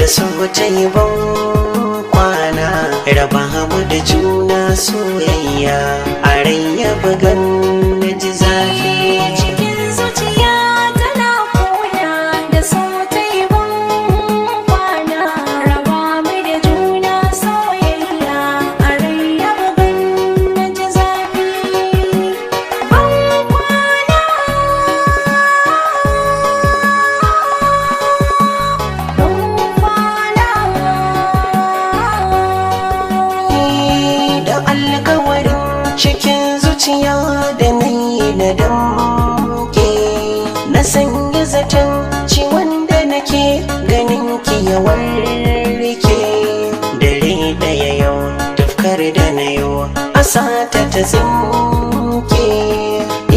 so ta yi ban kwana, raba mu da juna soyayya, a rai ya bugan na ji zafi. Cikin zuciya tana kuna da so ta yi ban kwana, raba mu da juna soyayya, a rai ya bugan na ji zafi. Ban kwana, Da alkawarin cikin zuciya da na yi na damke, na sanya zaton ciwon da nake ganin ki ya warke. Dare daya yau tafkar da na yau a sata ta tsinke,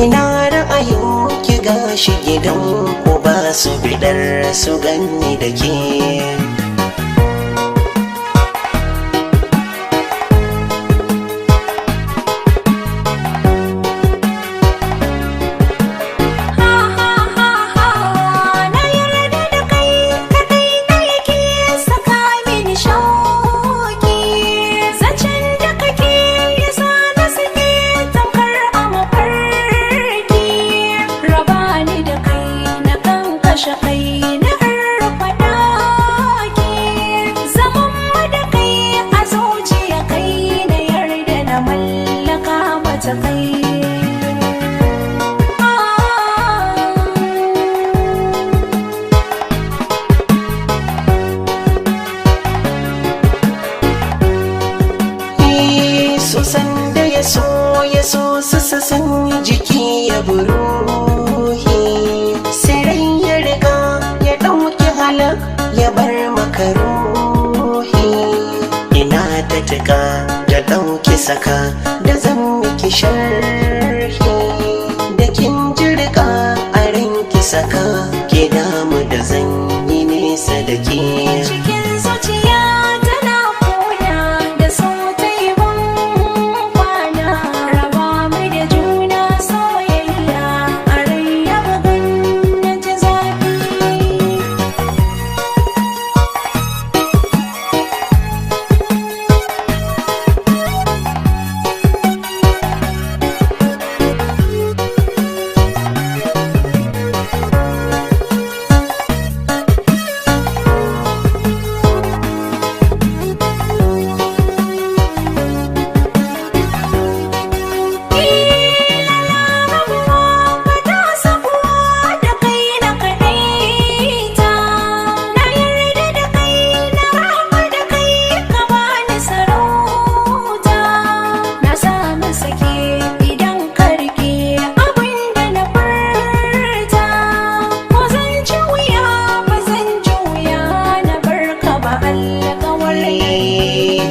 ina ra'ayin ki gashi gidan ku ba su bidar su ganni da ke. na yarda da kai kadai na yake saka mini shauki, zancen da kake yasa na sake tamkar a mafarki. Raba ni da kai na kan kashe kai na harfa daki, zaman mu da kai a zuciya kai na yarda na mallaka mata kai. Sosan da ya so su san jiki ya buruhi, sai ya riga ya ɗauki halak ya bar maka ruhi. Ina ta tuka da ɗauki saka da zan miki sharhi, da kin jirga a ranki saka ke damu da zan yi nesa da ke. Cikin zuciya tana kuna da so ta yi ban kwana, raba mu da juna soyayya, a rai ya bugan na ji zafi.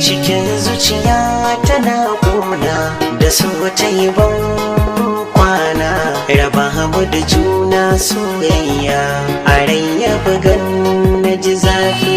Cikin zuciya tana kuna da so ta yi ban kwana, raba mu da juna soyayya, a rai ya bugan na ji zafi.